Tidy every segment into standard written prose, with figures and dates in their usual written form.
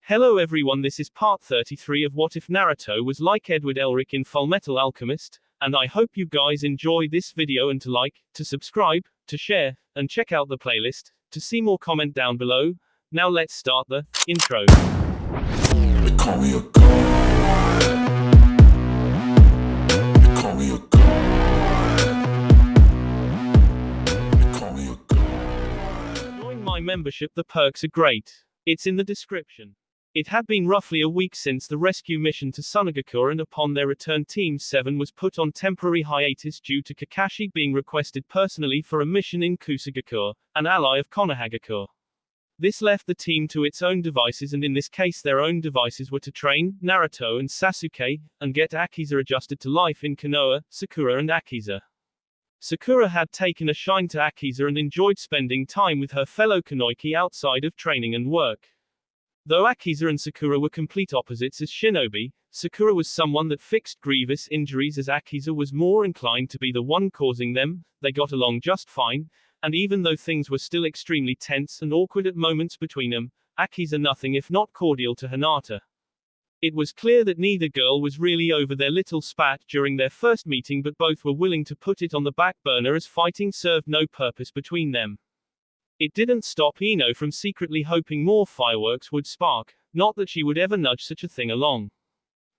Hello everyone, this is part 33 of What If Naruto Was Like Edward Elric in Fullmetal Alchemist, and I hope you guys enjoy this video and to like, to subscribe, to share, and check out the playlist, to see more comment down below. Now let's start the intro. They call me a god. They call me a god. They call me a god. Join my membership, the perks are great. It's in the description. It had been roughly a week since the rescue mission to Sunagakure, and upon their return Team 7 was put on temporary hiatus due to Kakashi being requested personally for a mission in Kusagakure, an ally of Konohagakure. This left the team to its own devices, and in this case their own devices were to train Naruto and Sasuke, and get Akiza adjusted to life in Konoha, Sakura and Akiza. Sakura had taken a shine to Akiza and enjoyed spending time with her fellow Konoiki outside of training and work. Though Akiza and Sakura were complete opposites as shinobi, Sakura was someone that fixed grievous injuries as Akiza was more inclined to be the one causing them. They got along just fine, and even though things were still extremely tense and awkward at moments between them, Akiza nothing if not cordial to Hinata. It was clear that neither girl was really over their little spat during their first meeting, but both were willing to put it on the back burner as fighting served no purpose between them. It didn't stop Ino from secretly hoping more fireworks would spark, not that she would ever nudge such a thing along.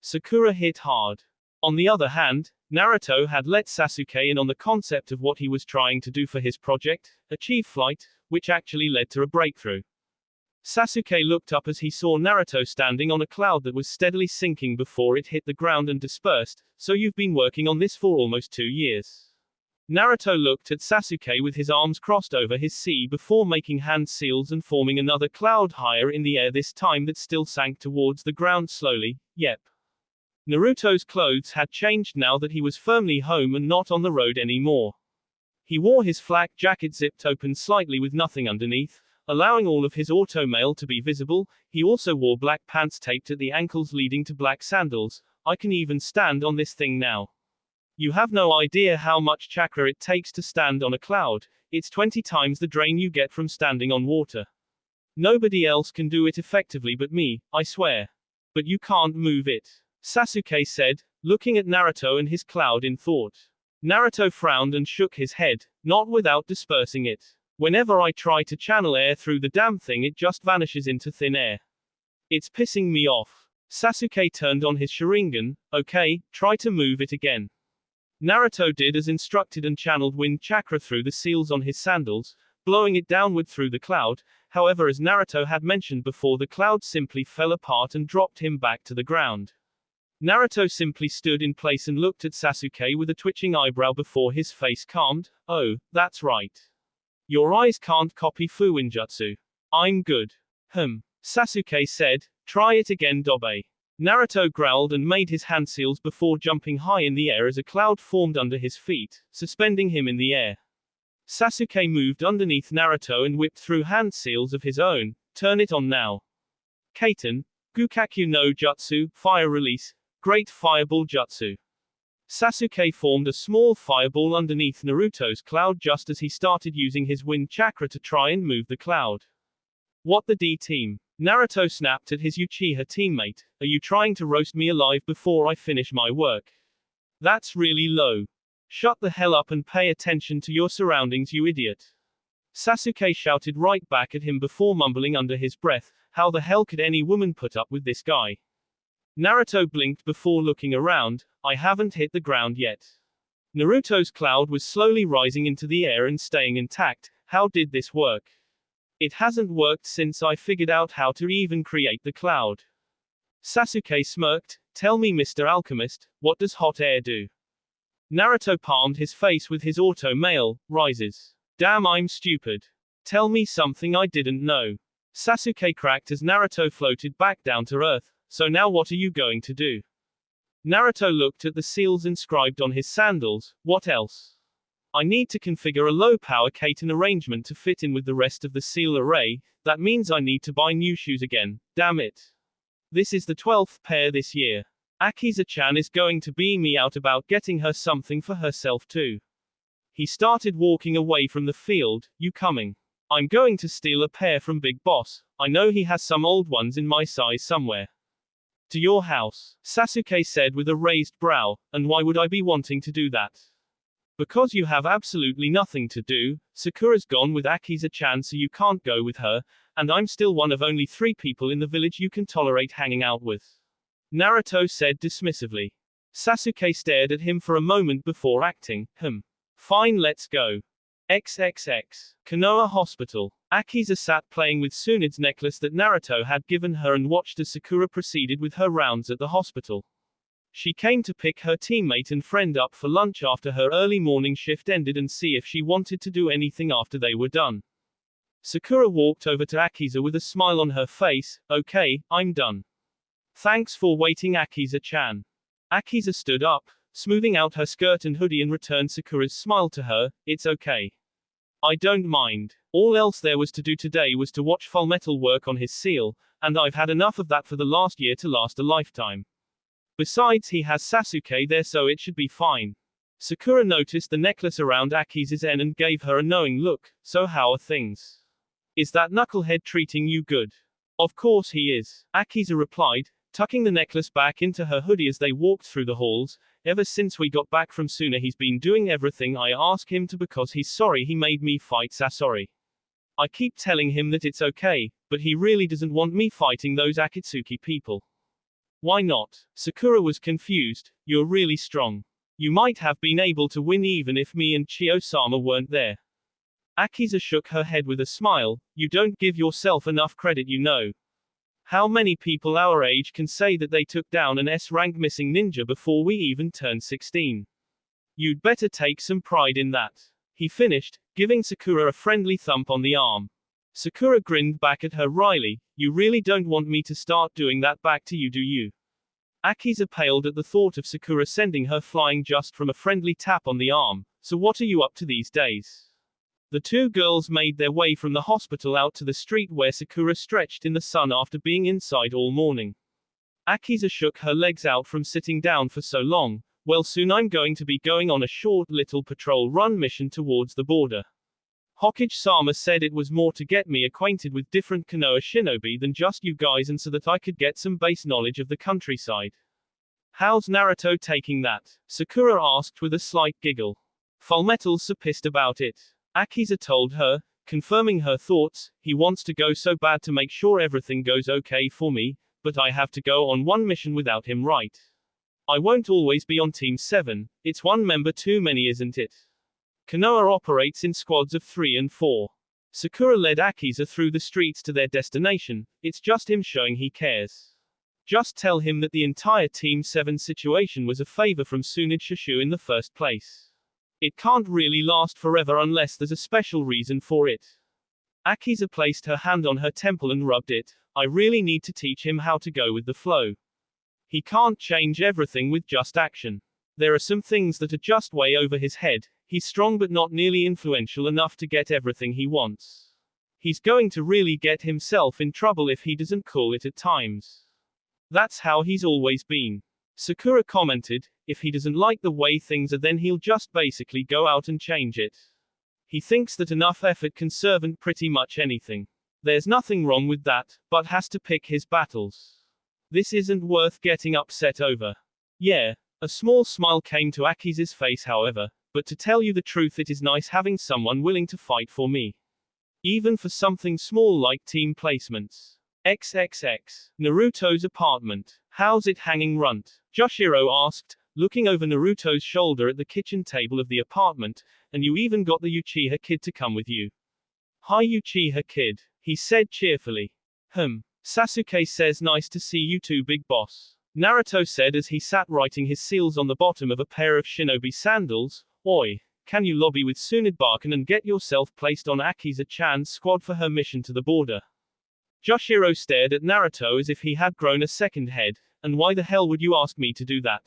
Sakura hit hard. On the other hand, Naruto had let Sasuke in on the concept of what he was trying to do for his project, achieve flight, which actually led to a breakthrough. Sasuke looked up as he saw Naruto standing on a cloud that was steadily sinking before it hit the ground and dispersed. So you've been working on this for almost 2 years. Naruto looked at Sasuke with his arms crossed over his sea before making hand seals and forming another cloud higher in the air, this time that still sank towards the ground slowly. Yep. Naruto's clothes had changed now that he was firmly home and not on the road anymore. He wore his flak jacket zipped open slightly with nothing underneath, allowing all of his automail to be visible. He also wore black pants taped at the ankles leading to black sandals. I can even stand on this thing now. You have no idea how much chakra it takes to stand on a cloud. It's 20 times the drain you get from standing on water. Nobody else can do it effectively but me, I swear. But you can't move it, Sasuke said, looking at Naruto and his cloud in thought. Naruto frowned and shook his head, not without dispersing it. Whenever I try to channel air through the damn thing, it just vanishes into thin air. It's pissing me off. Sasuke turned on his Sharingan. Okay, try to move it again. Naruto did as instructed and channeled wind chakra through the seals on his sandals, blowing it downward through the cloud. However, as Naruto had mentioned before, the cloud simply fell apart and dropped him back to the ground. Naruto simply stood in place and looked at Sasuke with a twitching eyebrow before his face calmed. Oh, that's right. Your eyes can't copy Fuinjutsu. I'm good. Sasuke said. Try it again, Dobe. Naruto growled and made his hand seals before jumping high in the air as a cloud formed under his feet, suspending him in the air. Sasuke moved underneath Naruto and whipped through hand seals of his own. Turn it on now. Kaiten, Gukakyu no Jutsu, Fire Release, Great Fireball Jutsu. Sasuke formed a small fireball underneath Naruto's cloud just as he started using his wind chakra to try and move the cloud. What the D team? Naruto snapped at his Uchiha teammate. Are you trying to roast me alive before I finish my work? That's really low. Shut the hell up and pay attention to your surroundings, you idiot. Sasuke shouted right back at him before mumbling under his breath, how the hell could any woman put up with this guy? Naruto blinked before looking around. I haven't hit the ground yet. Naruto's cloud was slowly rising into the air and staying intact. How did this work? It hasn't worked since I figured out how to even create the cloud. Sasuke smirked. Tell me, Mr. Alchemist, what does hot air do? Naruto palmed his face with his auto-mail. Rises. Damn, I'm stupid. Tell me something I didn't know. Sasuke cracked as Naruto floated back down to earth. So now what are you going to do? Naruto looked at the seals inscribed on his sandals. What else? I need to configure a low-power Kaiten arrangement to fit in with the rest of the seal array. That means I need to buy new shoes again. Damn it. This is the 12th pair this year. Akiza-chan is going to beam me out about getting her something for herself too. He started walking away from the field. You coming? I'm going to steal a pair from Big Boss. I know he has some old ones in my size somewhere. To your house, Sasuke said with a raised brow, and why would I be wanting to do that? Because you have absolutely nothing to do. Sakura's gone with Akiza-chan, so you can't go with her, and I'm still one of only 3 people in the village you can tolerate hanging out with. Naruto said dismissively. Sasuke stared at him for a moment before acting. Fine, let's go. XXX. Konoha Hospital. Akiza sat playing with Tsunde's necklace that Naruto had given her and watched as Sakura proceeded with her rounds at the hospital. She came to pick her teammate and friend up for lunch after her early morning shift ended and see if she wanted to do anything after they were done. Sakura walked over to Akiza with a smile on her face. Okay, I'm done. Thanks for waiting, Akiza-chan. Akiza stood up, smoothing out her skirt and hoodie and returned Sakura's smile to her. It's okay. I don't mind. All else there was to do today was to watch Fullmetal work on his seal, and I've had enough of that for the last year to last a lifetime. Besides, he has Sasuke there, so it should be fine. Sakura noticed the necklace around Akiza's neck and gave her a knowing look. So how are things? Is that knucklehead treating you good? Of course he is, Akiza replied, tucking the necklace back into her hoodie as they walked through the halls. Ever since we got back from Suna, he's been doing everything I ask him to because he's sorry he made me fight Sasori. I keep telling him that it's okay, but he really doesn't want me fighting those Akatsuki people. Why not? Sakura was confused. You're really strong. You might have been able to win even if me and Chiyo-sama weren't there. Akiza shook her head with a smile. You don't give yourself enough credit, you know. How many people our age can say that they took down an S-rank missing ninja before we even turned 16? You'd better take some pride in that. He finished, giving Sakura a friendly thump on the arm. Sakura grinned back at her wryly. You really don't want me to start doing that back to you, do you? Akiza paled at the thought of Sakura sending her flying just from a friendly tap on the arm. So what are you up to these days? The 2 girls made their way from the hospital out to the street where Sakura stretched in the sun after being inside all morning. Akiza shook her legs out from sitting down for so long. Well, soon I'm going to be going on a short little patrol run mission towards the border. Hokage-sama said it was more to get me acquainted with different Konoha shinobi than just you guys, and so that I could get some base knowledge of the countryside. How's Naruto taking that? Sakura asked with a slight giggle. Fullmetal's so pissed about it. Akiza told her, confirming her thoughts. He wants to go so bad to make sure everything goes okay for me, but I have to go on one mission without him, right? I won't always be on Team 7, it's one member too many, isn't it? Konoha operates in squads of 3 and 4. Sakura led Akiza through the streets to their destination. It's just him showing he cares. Just tell him that the entire Team 7 situation was a favor from Tsunade Shushu in the first place. It can't really last forever unless there's a special reason for it. Akiza placed her hand on her temple and rubbed it. I really need to teach him how to go with the flow. He can't change everything with just action. There are some things that are just way over his head. He's strong but not nearly influential enough to get everything he wants. He's going to really get himself in trouble if he doesn't cool it at times. That's how he's always been. Sakura commented, if he doesn't like the way things are, then he'll just basically go out and change it. He thinks that enough effort can servant pretty much anything. There's nothing wrong with that, but has to pick his battles. This isn't worth getting upset over. Yeah. A small smile came to Akiza's face, however, but to tell you the truth, it is nice having someone willing to fight for me. Even for something small like team placements. XXX. Naruto's apartment. How's it hanging, runt? Joshiro asked, looking over Naruto's shoulder at the kitchen table of the apartment. And you even got the Uchiha kid to come with you. Hi Uchiha kid, he said cheerfully. Sasuke says nice to see you too, big boss. Naruto said as he sat writing his seals on the bottom of a pair of shinobi sandals. Oi, can you lobby with Tsunade Barkan and get yourself placed on Akiza-chan's squad for her mission to the border? Joshiro stared at Naruto as if he had grown a second head. And why the hell would you ask me to do that?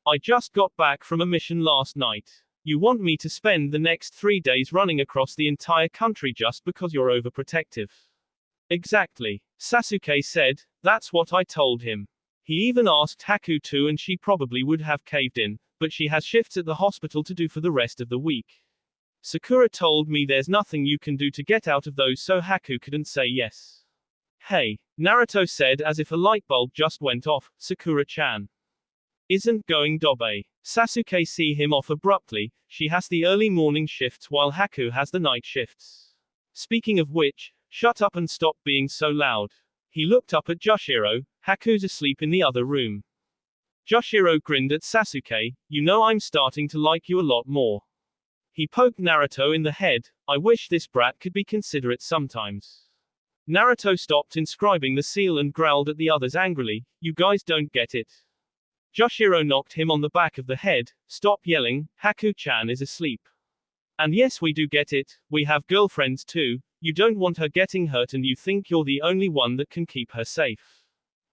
I just got back from a mission last night. You want me to spend the next 3 days running across the entire country just because you're overprotective? Exactly. Sasuke said, that's what I told him. He even asked Haku to, and she probably would have caved in, but she has shifts at the hospital to do for the rest of the week. Sakura told me there's nothing you can do to get out of those, so Haku couldn't say yes. Hey, Naruto said as if a light bulb just went off, Sakura-chan isn't going dobe. Sasuke see him off abruptly, she has the early morning shifts while Haku has the night shifts. Speaking of which, shut up and stop being so loud. He looked up at Joshiro, Haku's asleep in the other room. Joshiro grinned at Sasuke, you know I'm starting to like you a lot more. He poked Naruto in the head, I wish this brat could be considerate sometimes. Naruto stopped inscribing the seal and growled at the others angrily, you guys don't get it. Joshiro knocked him on the back of the head, stop yelling, Haku-chan is asleep. And yes we do get it, we have girlfriends too, you don't want her getting hurt and you think you're the only one that can keep her safe.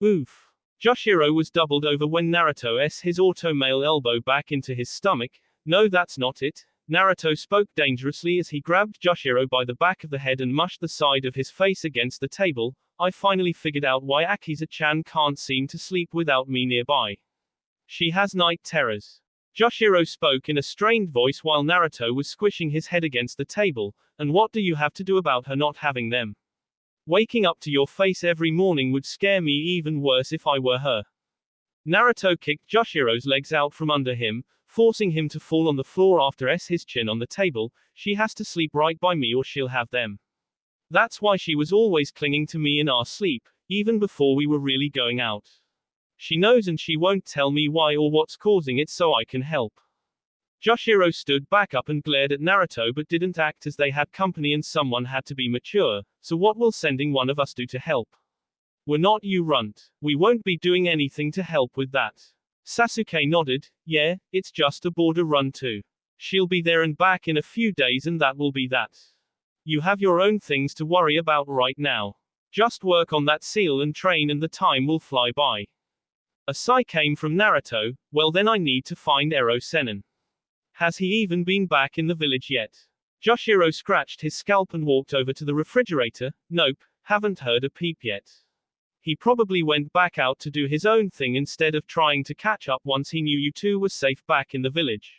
Oof. Joshiro was doubled over when Naruto his auto-mail elbow back into his stomach, no that's not it. Naruto spoke dangerously as he grabbed Joshiro by the back of the head and mushed the side of his face against the table, I finally figured out why Akiza-chan can't seem to sleep without me nearby. She has night terrors. Joshiro spoke in a strained voice while Naruto was squishing his head against the table, and what do you have to do about her not having them? Waking up to your face every morning would scare me even worse if I were her. Naruto kicked Joshiro's legs out from under him, forcing him to fall on the floor after his chin on the table, she has to sleep right by me or she'll have them. That's why she was always clinging to me in our sleep, even before we were really going out. She knows and she won't tell me why or what's causing it so I can help. Joshiro stood back up and glared at Naruto but didn't act as they had company and someone had to be mature, so what will sending one of us do to help? We're not you runt. We won't be doing anything to help with that. Sasuke nodded, yeah, it's just a border run too. She'll be there and back in a few days and that will be that. You have your own things to worry about right now. Just work on that seal and train and the time will fly by. A sigh came from Naruto, well then I need to find Ero Sennin. Has he even been back in the village yet? Joshiro scratched his scalp and walked over to the refrigerator, nope, haven't heard a peep yet. He probably went back out to do his own thing instead of trying to catch up once he knew you two were safe back in the village.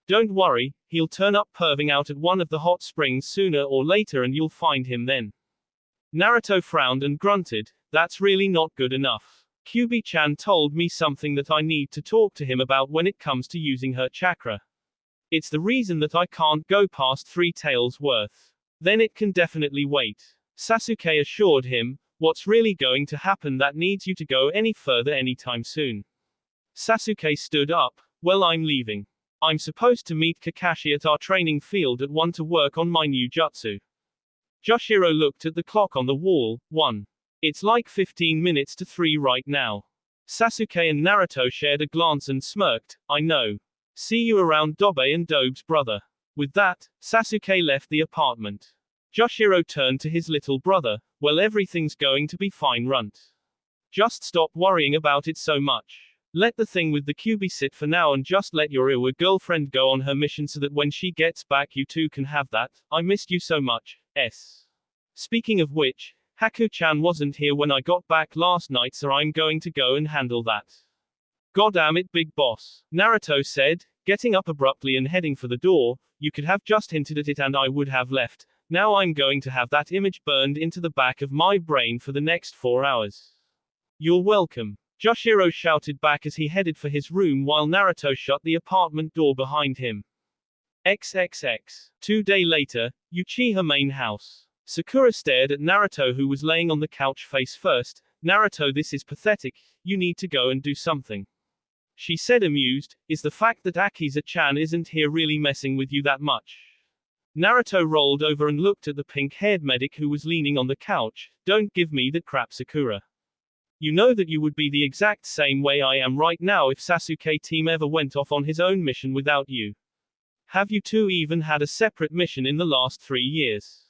Don't worry, he'll turn up perving out at one of the hot springs sooner or later and you'll find him then. Naruto frowned and grunted, that's really not good enough. Kyubi-chan told me something that I need to talk to him about when it comes to using her chakra. It's the reason that I can't go past 3 taels worth. Then it can definitely wait. Sasuke assured him, what's really going to happen that needs you to go any further anytime soon? Sasuke stood up, well I'm leaving. I'm supposed to meet Kakashi at our training field at 1 to work on my new jutsu. Joshiro looked at the clock on the wall, 1. It's like 15 minutes to 3 right now. Sasuke and Naruto shared a glance and smirked, I know. See you around Dobe and Dobe's brother. With that, Sasuke left the apartment. Joshiro turned to his little brother, well everything's going to be fine runt. Just stop worrying about it so much. Let the thing with the Kyubi sit for now and just let your Iwa girlfriend go on her mission so that when she gets back you two can have that, I missed you so much, S. Speaking of which, Haku-chan wasn't here when I got back last night so I'm going to go and handle that. Goddamn it big boss, Naruto said, getting up abruptly and heading for the door, you could have just hinted at it and I would have left, now I'm going to have that image burned into the back of my brain for the next 4 hours. You're welcome. Joshiro shouted back as he headed for his room while Naruto shut the apartment door behind him. XXX. 2 days later, Uchiha main house. Sakura stared at Naruto who was laying on the couch face first. Naruto, this is pathetic, you need to go and do something. She said amused, is the fact that Akiza-chan isn't here really messing with you that much? Naruto rolled over and looked at the pink-haired medic who was leaning on the couch, don't give me that crap Sakura. You know that you would be the exact same way I am right now if Sasuke team ever went off on his own mission without you. Have you two even had a separate mission in the last 3 years?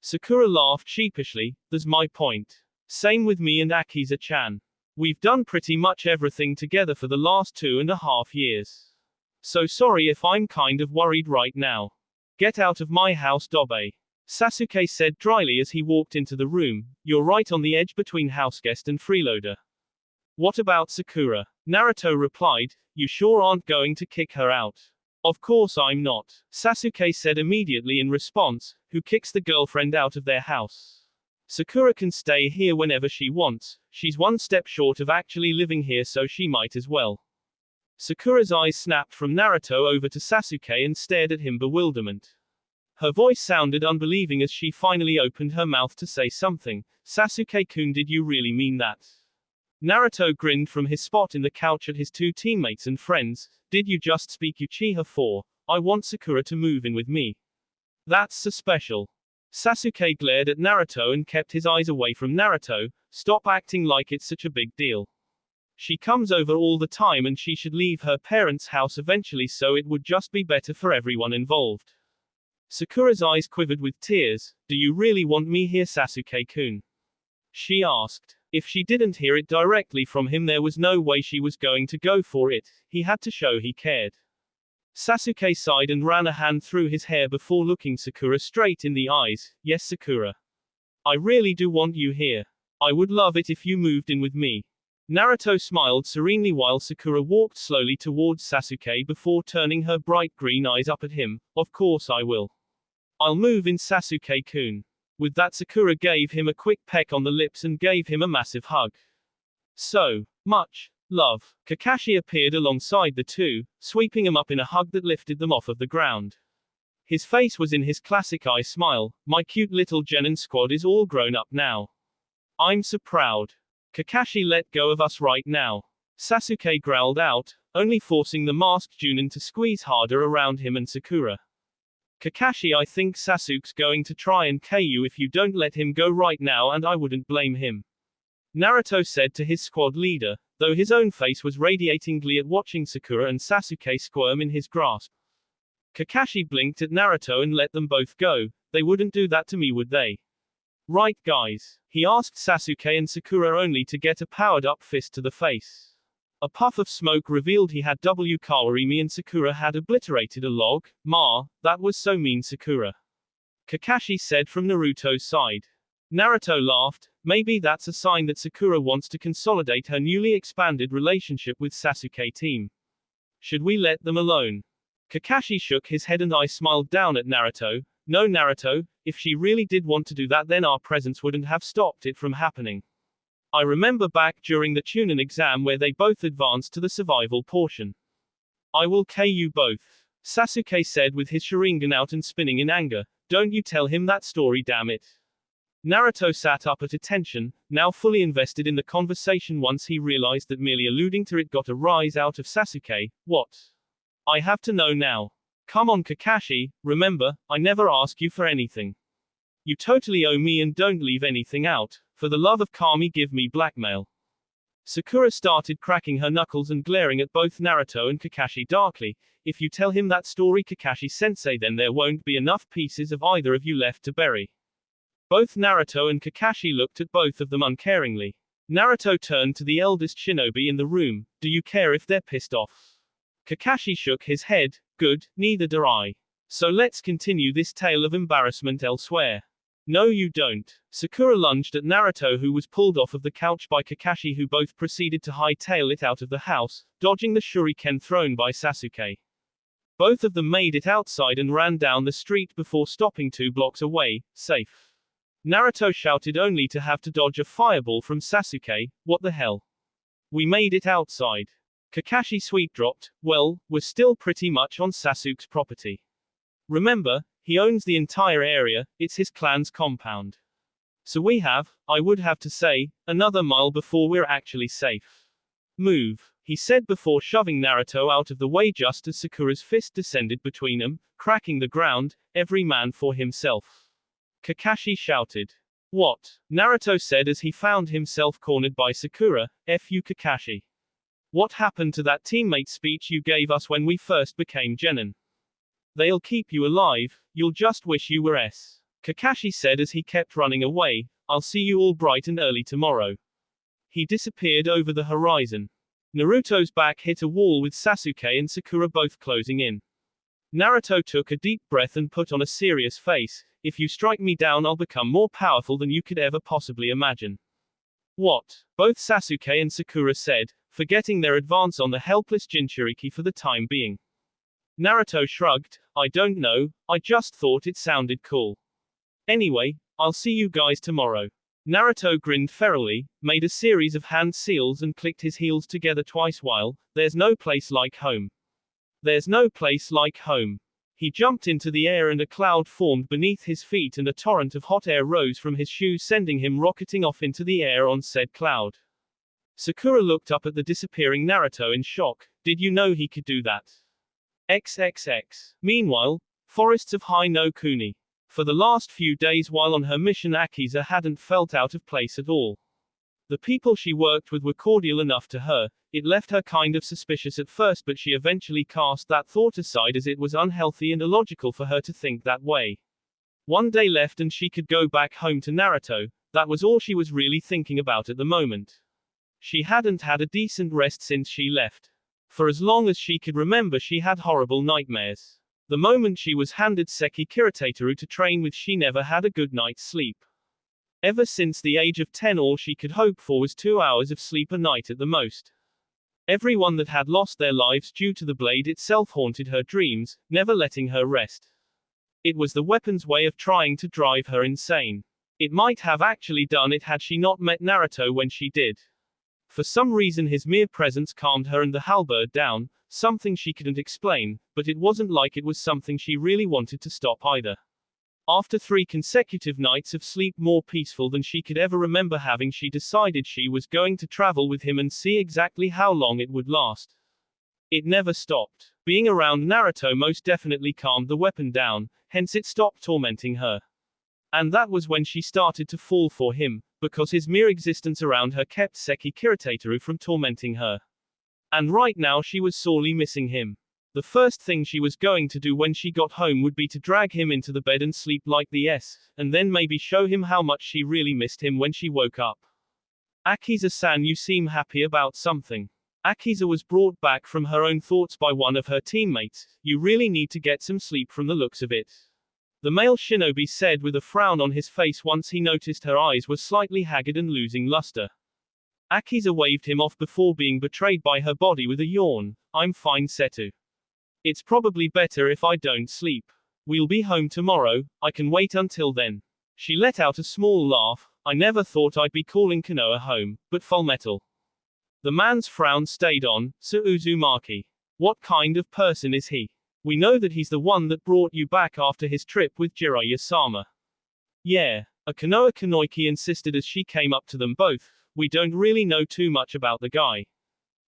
Sakura laughed sheepishly, that's my point. Same with me and Akiza-chan. We've done pretty much everything together for the last 2.5 years. So sorry if I'm kind of worried right now. Get out of my house Dobe. Sasuke said dryly as he walked into the room, you're right on the edge between houseguest and freeloader. What about Sakura? Naruto replied, you sure aren't going to kick her out? Of course I'm not. Sasuke said immediately in response, who kicks the girlfriend out of their house? Sakura can stay here whenever she wants, she's one step short of actually living here so she might as well. Sakura's eyes snapped from Naruto over to Sasuke and stared at him bewilderment. Her voice sounded unbelieving as she finally opened her mouth to say something. Sasuke-kun, did you really mean that? Naruto grinned from his spot in the couch at his two teammates and friends. Did you just speak Uchiha 4? I want Sakura to move in with me. That's so special. Sasuke glared at Naruto and kept his eyes away from Naruto. Stop acting like it's such a big deal. She comes over all the time and she should leave her parents' house eventually, so it would just be better for everyone involved. Sakura's eyes quivered with tears. Do you really want me here, Sasuke-kun? She asked. If she didn't hear it directly from him, there was no way she was going to go for it. He had to show he cared. Sasuke sighed and ran a hand through his hair before looking Sakura straight in the eyes. Yes, Sakura. I really do want you here. I would love it if you moved in with me. Naruto smiled serenely while Sakura walked slowly towards Sasuke before turning her bright green eyes up at him. Of course I will. I'll move in, Sasuke-kun. With that, Sakura gave him a quick peck on the lips and gave him a massive hug. So much love. Kakashi appeared alongside the two, sweeping him up in a hug that lifted them off of the ground. His face was in his classic eye smile. My cute little Genin squad is all grown up now. I'm so proud. Kakashi, let go of us right now. Sasuke growled out, only forcing the masked Junin to squeeze harder around him and Sakura. Kakashi, I think Sasuke's going to try and KO you if you don't let him go right now, and I wouldn't blame him. Naruto said to his squad leader, though his own face was radiating glee at watching Sakura and Sasuke squirm in his grasp. Kakashi blinked at Naruto and let them both go. They wouldn't do that to me, would they? Right, guys? He asked Sasuke and Sakura, only to get a powered-up fist to the face. A puff of smoke revealed he had W Kawarimi and Sakura had obliterated a log. That was so mean, Sakura. Kakashi said from Naruto's side. Naruto laughed. Maybe that's a sign that Sakura wants to consolidate her newly expanded relationship with Sasuke team. Should we let them alone? Kakashi shook his head and I smiled down at Naruto. No, Naruto, if she really did want to do that, then our presence wouldn't have stopped it from happening. I remember back during the Chunin exam where they both advanced to the survival portion. I will KO you both, Sasuke said with his Sharingan out and spinning in anger. Don't you tell him that story, damn it. Naruto sat up at attention, now fully invested in the conversation once he realized that merely alluding to it got a rise out of Sasuke. What? I have to know now. Come on, Kakashi, remember, I never ask you for anything. You totally owe me and don't leave anything out. For the love of Kami, give me blackmail. Sakura started cracking her knuckles and glaring at both Naruto and Kakashi darkly. If you tell him that story, Kakashi-sensei, then there won't be enough pieces of either of you left to bury. Both Naruto and Kakashi looked at both of them uncaringly. Naruto turned to the eldest shinobi in the room. Do you care if they're pissed off? Kakashi shook his head. Good, neither do I. So let's continue this tale of embarrassment elsewhere. No, you don't. Sakura lunged at Naruto, who was pulled off of the couch by Kakashi, who both proceeded to hightail it out of the house, dodging the shuriken thrown by Sasuke. Both of them made it outside and ran down the street before stopping 2 blocks away, safe. Naruto shouted, only to have to dodge a fireball from Sasuke. What the hell? We made it outside. Kakashi sweet dropped. Well, we're still pretty much on Sasuke's property. Remember, he owns the entire area, it's his clan's compound. So we have, I would have to say, another mile before we're actually safe. Move, he said before shoving Naruto out of the way just as Sakura's fist descended between them, cracking the ground. Every man for himself. Kakashi shouted. What? Naruto said as he found himself cornered by Sakura. F you, Kakashi. What happened to that teammate speech you gave us when we first became genin? They'll keep you alive, you'll just wish you were S. Kakashi said as he kept running away. I'll see you all bright and early tomorrow. He disappeared over the horizon. Naruto's back hit a wall with Sasuke and Sakura both closing in. Naruto took a deep breath and put on a serious face. If you strike me down, I'll become more powerful than you could ever possibly imagine. What? Both Sasuke and Sakura said, forgetting their advance on the helpless Jinchuriki for the time being. Naruto shrugged. I don't know, I just thought it sounded cool. Anyway, I'll see you guys tomorrow. Naruto grinned ferally, made a series of hand seals and clicked his heels together twice while, "There's no place like home. There's no place like home." He jumped into the air and a cloud formed beneath his feet and a torrent of hot air rose from his shoes sending him rocketing off into the air on said cloud. Sakura looked up at the disappearing Naruto in shock. Did you know he could do that? XXX. Meanwhile, forests of Hai no Kuni. For the last few days while on her mission, Akiza hadn't felt out of place at all. The people she worked with were cordial enough to her. It left her kind of suspicious at first, but she eventually cast that thought aside as it was unhealthy and illogical for her to think that way. One day left and she could go back home to Naruto. That was all she was really thinking about at the moment. She hadn't had a decent rest since she left. For as long as she could remember, she had horrible nightmares. The moment she was handed Seki Kiritateru to train with, she never had a good night's sleep. Ever since the age of 10, all she could hope for was 2 hours of sleep a night at the most. Everyone that had lost their lives due to the blade itself haunted her dreams, never letting her rest. It was the weapon's way of trying to drive her insane. It might have actually done it had she not met Naruto when she did. For some reason his mere presence calmed her and the halberd down, something she couldn't explain, but it wasn't like it was something she really wanted to stop either. After 3 consecutive nights of sleep more peaceful than she could ever remember having, she decided she was going to travel with him and see exactly how long it would last. It never stopped. Being around Naruto most definitely calmed the weapon down, hence it stopped tormenting her. And that was when she started to fall for him, because his mere existence around her kept Seki Kiritateru from tormenting her. And right now she was sorely missing him. The first thing she was going to do when she got home would be to drag him into the bed and sleep like the S, and then maybe show him how much she really missed him when she woke up. Akiza-san, you seem happy about something. Akiza was brought back from her own thoughts by one of her teammates. You really need to get some sleep from the looks of it. The male shinobi said with a frown on his face once he noticed her eyes were slightly haggard and losing luster. Akiza waved him off before being betrayed by her body with a yawn. I'm fine, Setu. It's probably better if I don't sleep. We'll be home tomorrow, I can wait until then. She let out a small laugh. I never thought I'd be calling Konoha home, but Fullmetal. The man's frown stayed on. Sir Uzumaki. What kind of person is he? We know that he's the one that brought you back after his trip with Jiraiya-sama. Yeah, a Konoha Kanoiki insisted as she came up to them both. We don't really know too much about the guy.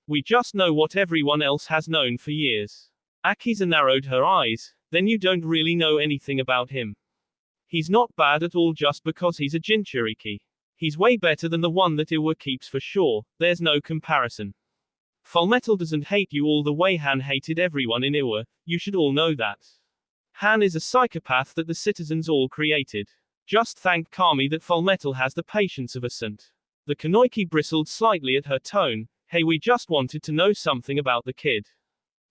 We just know what everyone else has known for years. Akiza narrowed her eyes. Then you don't really know anything about him. He's not bad at all just because he's a Jinchuriki. He's way better than the one that Iwa keeps for sure, there's no comparison. Fullmetal doesn't hate you all the way Han hated everyone in Iwa, you should all know that. Han is a psychopath that the citizens all created. Just thank Kami that Fullmetal has the patience of a saint. The Kanoiki bristled slightly at her tone. Hey, we just wanted to know something about the kid.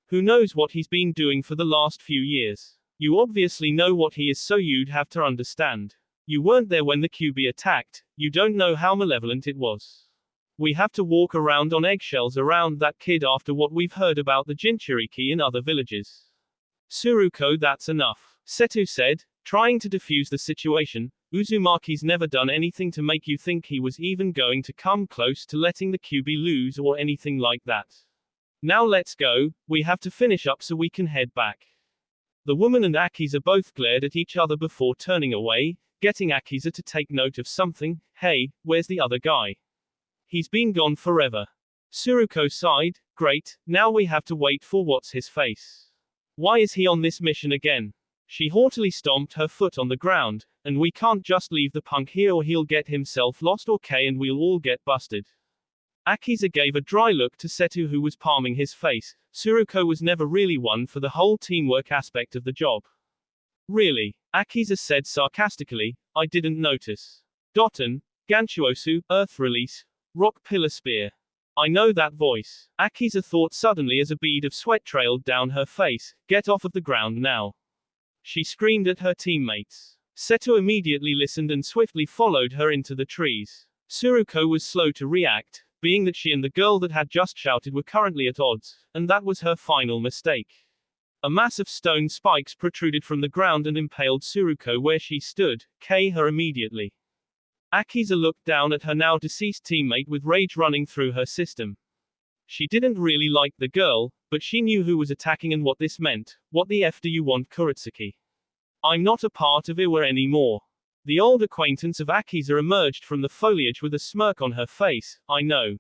Who knows what he's been doing for the last few years? You obviously know what he is, so you'd have to understand. You weren't there when the QB attacked, you don't know how malevolent it was. We have to walk around on eggshells around that kid after what we've heard about the Jinchuriki in other villages. Tsuruko, that's enough, Setu said, trying to defuse the situation. Uzumaki's never done anything to make you think he was even going to come close to letting the QB lose or anything like that. Now let's go, we have to finish up so we can head back. The woman and Akiza both glared at each other before turning away, getting Akiza to take note of something. Hey, where's the other guy? He's been gone forever. Tsuruko sighed. Great, now we have to wait for what's his face. Why is he on this mission again? She haughtily stomped her foot on the ground. And we can't just leave the punk here or he'll get himself lost, okay, and we'll all get busted. Akiza gave a dry look to Setu, who was palming his face. Tsuruko was never really one for the whole teamwork aspect of the job. Really? Akiza said sarcastically. I didn't notice. Doton, Ganshuosu, Earth Release, Rock Pillar Spear. I know that voice. Akiza thought suddenly as a bead of sweat trailed down her face. Get off of the ground now. She screamed at her teammates. Setu immediately listened and swiftly followed her into the trees. Tsuruko was slow to react, being that she and the girl that had just shouted were currently at odds, and that was her final mistake. A mass of stone spikes protruded from the ground and impaled Tsuruko where she stood, her immediately. Akiza looked down at her now deceased teammate with rage running through her system. She didn't really like the girl, but she knew who was attacking and what this meant. What the F do you want, Kuretsuki? I'm not a part of Iwa anymore. The old acquaintance of Akiza emerged from the foliage with a smirk on her face. I know.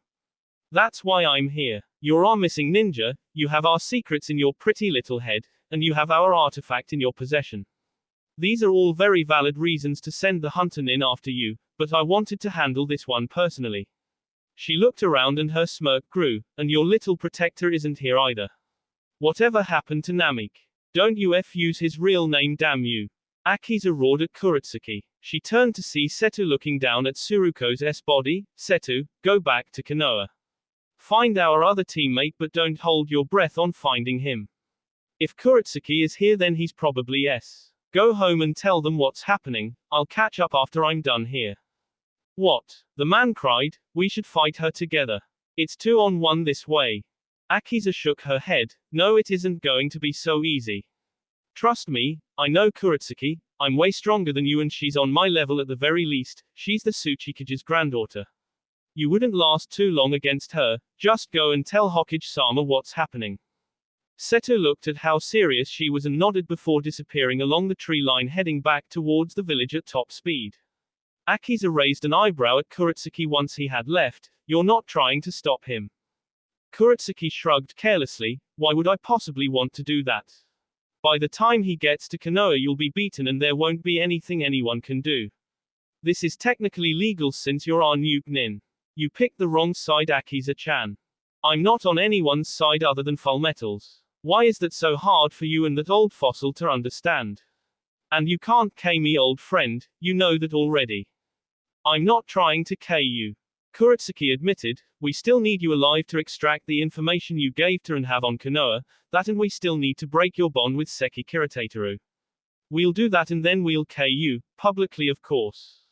That's why I'm here. You're our missing ninja, you have our secrets in your pretty little head, and you have our artifact in your possession. These are all very valid reasons to send the hunter in after you, but I wanted to handle this one personally. She looked around and her smirk grew, and your little protector isn't here either. Whatever happened to Namik? Don't you use his real name, damn you. Akiza roared at Kuretsuki. She turned to see Seto looking down at Tsuruko's body. Seto, go back to Konoha. Find our other teammate, but don't hold your breath on finding him. If Kuretsuki is here, then he's probably yes. Go home and tell them what's happening. I'll catch up after I'm done here. What? The man cried. We should fight her together. It's 2-on-1 this way. Akiza shook her head. No, it isn't going to be so easy. Trust me, I know Kuretsuki. I'm way stronger than you and she's on my level at the very least. She's the Tsuchikage's granddaughter. You wouldn't last too long against her. Just go and tell Hokage-sama what's happening. Seto looked at how serious she was and nodded before disappearing along the tree line heading back towards the village at top speed. Akiza raised an eyebrow at Kuretsuki once he had left. You're not trying to stop him. Kuretsuki shrugged carelessly. Why would I possibly want to do that? By the time he gets to Konoha, you'll be beaten and there won't be anything anyone can do. This is technically legal since you're our new nin. You picked the wrong side, Akiza-chan. I'm not on anyone's side other than Fullmetal's. Why is that so hard for you and that old fossil to understand? And you can't K me, old friend, you know that already. I'm not trying to K you. Kuretsuki admitted, we still need you alive to extract the information you gave to and have on Konoha, that and we still need to break your bond with Seki Kiritateru. We'll do that and then we'll K you, publicly of course.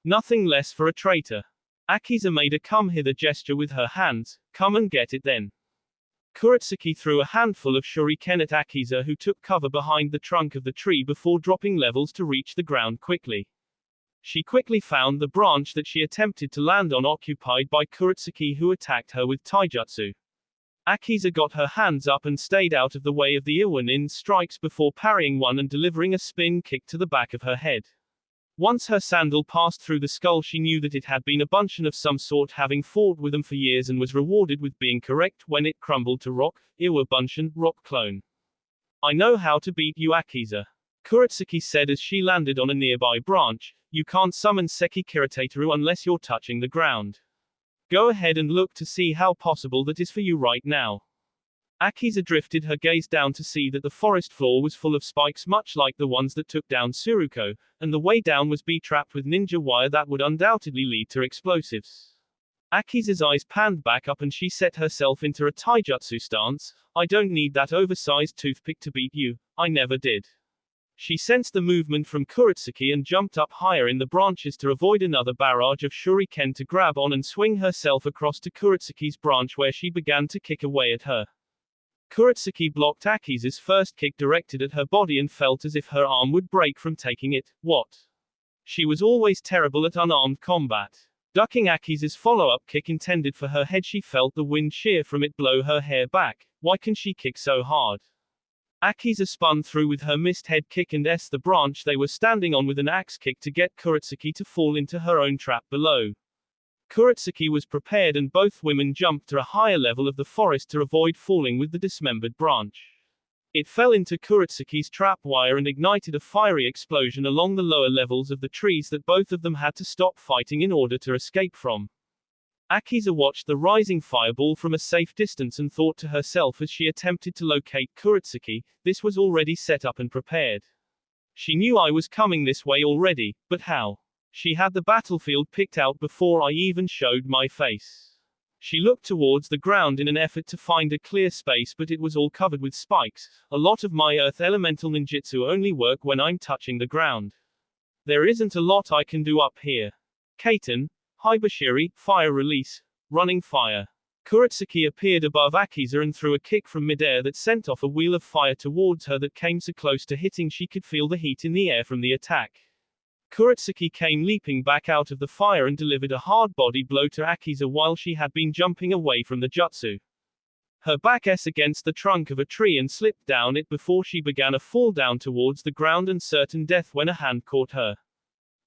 Nothing less for a traitor. Akiza made a come hither gesture with her hands. Come and get it then. Kuretsuki threw a handful of shuriken at Akiza, who took cover behind the trunk of the tree before dropping levels to reach the ground quickly. She quickly found the branch that she attempted to land on occupied by Kuretsuki, who attacked her with taijutsu. Akiza got her hands up and stayed out of the way of the Iwanin's strikes before parrying one and delivering a spin kick to the back of her head. Once her sandal passed through the skull, she knew that it had been a bunshin of some sort, having fought with them for years, and was rewarded with being correct when it crumbled to rock. Iwa bunshin, rock clone. I know how to beat you, Akiza. Kuretsuki said as she landed on a nearby branch. You can't summon Seki Kiritateru unless you're touching the ground. Go ahead and look to see how possible that is for you right now. Akiza drifted her gaze down to see that the forest floor was full of spikes much like the ones that took down Tsuruko, and the way down was trapped with ninja wire that would undoubtedly lead to explosives. Akiza's eyes panned back up and she set herself into a taijutsu stance. I don't need that oversized toothpick to beat you, I never did. She sensed the movement from Kuretsuki and jumped up higher in the branches to avoid another barrage of shuriken to grab on and swing herself across to Kuretsuki's branch, where she began to kick away at her. Kuretsuki blocked Akiza's first kick directed at her body and felt as if her arm would break from taking it. What? She was always terrible at unarmed combat. Ducking Akiza's follow-up kick intended for her head, she felt the wind shear from it blow her hair back. Why can she kick so hard? Akiza spun through with her missed head kick and the branch they were standing on with an axe kick to get Kuretsuki to fall into her own trap below. Kuretsuki was prepared and both women jumped to a higher level of the forest to avoid falling with the dismembered branch. It fell into Kuretsuki's trap wire and ignited a fiery explosion along the lower levels of the trees that both of them had to stop fighting in order to escape from. Akiza watched the rising fireball from a safe distance and thought to herself as she attempted to locate Kuretsuki, this was already set up and prepared. She knew I was coming this way already, but how? She had the battlefield picked out before I even showed my face. She looked towards the ground in an effort to find a clear space, but it was all covered with spikes. A lot of my earth elemental ninjutsu only work when I'm touching the ground. There isn't a lot I can do up here. Kaiten, Hibashiri, fire release, running fire. Kuretsuki appeared above Akiza and threw a kick from midair that sent off a wheel of fire towards her that came so close to hitting she could feel the heat in the air from the attack. Kuretsuki came leaping back out of the fire and delivered a hard body blow to Akiza while she had been jumping away from the jutsu. Her back against the trunk of a tree and slipped down it before she began a fall down towards the ground and certain death when a hand caught her.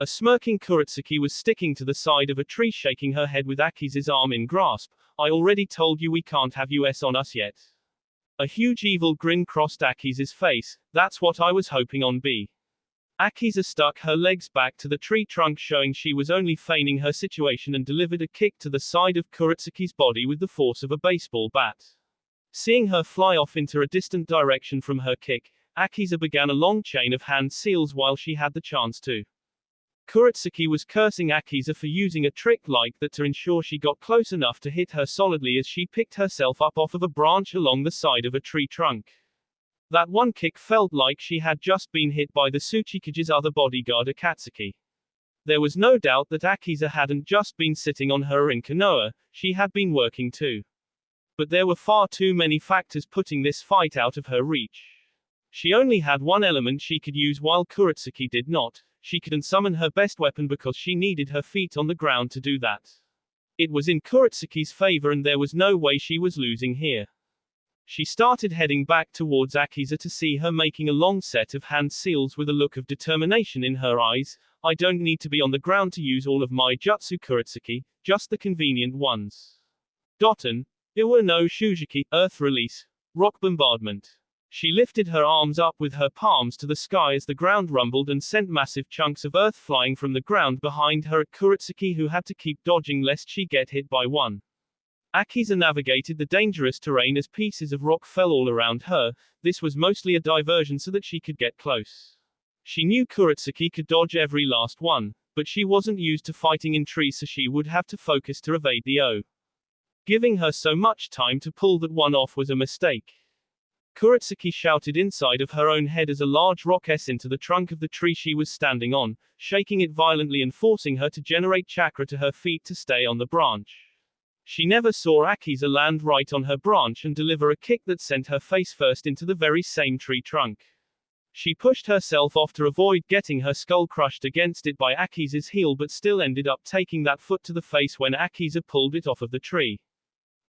A smirking Kuretsuki was sticking to the side of a tree shaking her head with Akiza's arm in grasp. I already told you we can't have US on us yet. A huge evil grin crossed Akiza's face. That's what I was hoping on B. Akiza stuck her legs back to the tree trunk showing she was only feigning her situation and delivered a kick to the side of Kuretsuki's body with the force of a baseball bat. Seeing her fly off into a distant direction from her kick, Akiza began a long chain of hand seals while she had the chance to. Kuretsuki was cursing Akiza for using a trick like that to ensure she got close enough to hit her solidly as she picked herself up off of a branch along the side of a tree trunk. That one kick felt like she had just been hit by the Tsuchikage's other bodyguard Akatsuki. There was no doubt that Akiza hadn't just been sitting on her in Konoha, she had been working too. But there were far too many factors putting this fight out of her reach. She only had one element she could use while Kuretsuki did not. She couldn't summon her best weapon because she needed her feet on the ground to do that. It was in Kuretsuki's favor and there was no way she was losing here. She started heading back towards Akiza to see her making a long set of hand seals with a look of determination in her eyes. I don't need to be on the ground to use all of my jutsu, Kuretsuki, just the convenient ones. Doton, Iwa no Shujiki, Earth Release, Rock Bombardment. She lifted her arms up with her palms to the sky as the ground rumbled and sent massive chunks of earth flying from the ground behind her at Kuretsuki, who had to keep dodging lest she get hit by one. Akiza navigated the dangerous terrain as pieces of rock fell all around her. This was mostly a diversion so that she could get close. She knew Kuretsuki could dodge every last one, but she wasn't used to fighting in trees so she would have to focus to evade the O. Giving her so much time to pull that one off was a mistake. Kuretsuki shouted inside of her own head as a large rock into the trunk of the tree she was standing on, shaking it violently and forcing her to generate chakra to her feet to stay on the branch. She never saw Akiza land right on her branch and deliver a kick that sent her face first into the very same tree trunk. She pushed herself off to avoid getting her skull crushed against it by Akiza's heel but still ended up taking that foot to the face when Akiza pulled it off of the tree.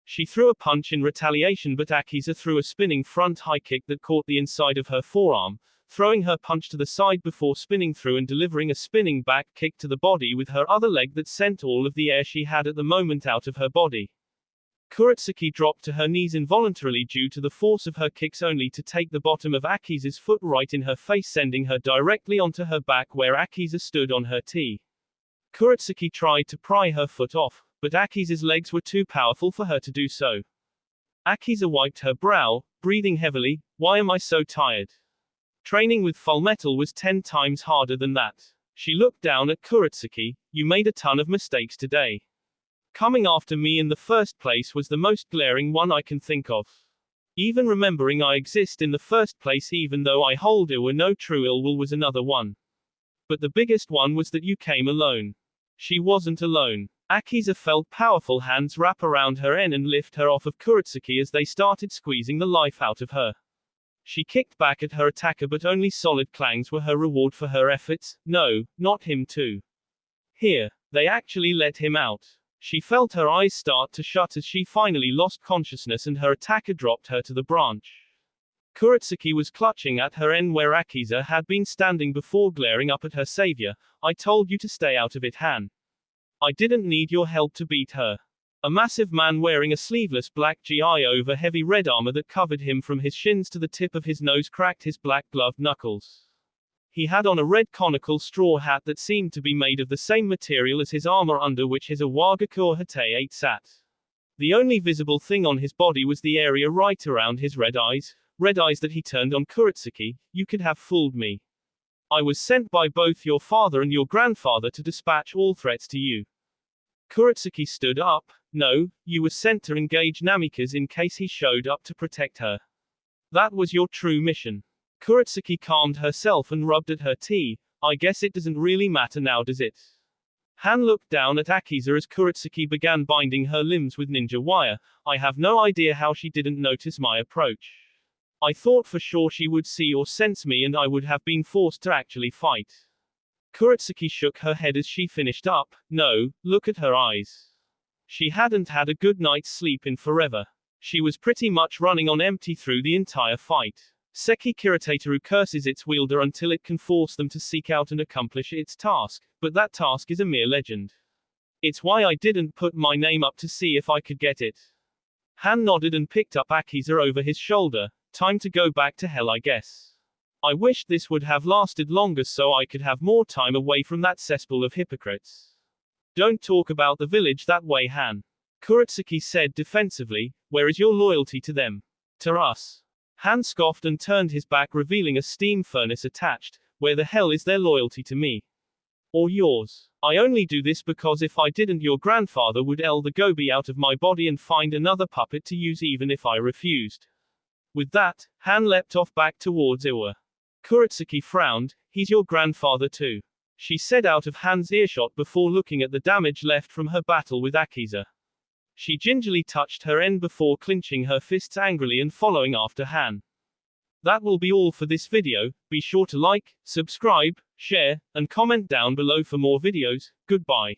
She threw a punch in retaliation but Akiza threw a spinning front high kick that caught the inside of her forearm, throwing her punch to the side before spinning through and delivering a spinning back kick to the body with her other leg that sent all of the air she had at the moment out of her body. Kuretsuki dropped to her knees involuntarily due to the force of her kicks only to take the bottom of Akiza's foot right in her face, sending her directly onto her back where Akiza stood on her T. Kuretsuki tried to pry her foot off, but Akiza's legs were too powerful for her to do so. Akiza wiped her brow, breathing heavily. Why am I so tired? Training with Fullmetal was 10 times harder than that. She looked down at Kuretsuki. You made a ton of mistakes today. Coming after me in the first place was the most glaring one I can think of. Even remembering I exist in the first place even though I hold Iwa no true ill will was another one. But the biggest one was that you came alone. She wasn't alone. Akiza felt powerful hands wrap around her and lift her off of Kuretsuki as they started squeezing the life out of her. She kicked back at her attacker but only solid clangs were her reward for her efforts. No, not him too. Here, they actually let him out. She felt her eyes start to shut as she finally lost consciousness and her attacker dropped her to the branch. Kuretsuki was clutching at her end where Akiza had been standing before, glaring up at her savior. I told you to stay out of it, Han. I didn't need your help to beat her. A massive man wearing a sleeveless black GI over heavy red armor that covered him from his shins to the tip of his nose cracked his black gloved knuckles. He had on a red conical straw hat that seemed to be made of the same material as his armor under which his Awagakur Hate 8 sat. The only visible thing on his body was the area right around his red eyes that he turned on Kuretsuki. You could have fooled me. I was sent by both your father and your grandfather to dispatch all threats to you. Kuretsuki stood up. No, you were sent to engage Namikaze in case he showed up to protect her. That was your true mission. Kuretsuki calmed herself and rubbed at her tea. I guess it doesn't really matter now, does it? Han looked down at Akiza as Kuretsuki began binding her limbs with ninja wire. I have no idea how she didn't notice my approach. I thought for sure she would see or sense me and I would have been forced to actually fight. Kuretsuki shook her head as she finished up. No, look at her eyes. She hadn't had a good night's sleep in forever. She was pretty much running on empty through the entire fight. Seki Kiritateru curses its wielder until it can force them to seek out and accomplish its task, but that task is a mere legend. It's why I didn't put my name up to see if I could get it. Han nodded and picked up Akiza over his shoulder. Time to go back to hell, I guess. I wished this would have lasted longer so I could have more time away from that cesspool of hypocrites. Don't talk about the village that way, Han. Kuretsuki said defensively. Where is your loyalty to them? To us. Han scoffed and turned his back, revealing a steam furnace attached. Where the hell is their loyalty to me? Or yours? I only do this because if I didn't, your grandfather would ell the gobi out of my body and find another puppet to use even if I refused. With that, Han leapt off back towards Iwa. Kuretsuki frowned. He's your grandfather too, she said out of Han's earshot before looking at the damage left from her battle with Akiza. She gingerly touched her end before clenching her fists angrily and following after Han. That will be all for this video. Be sure to like, subscribe, share, and comment down below for more videos. Goodbye.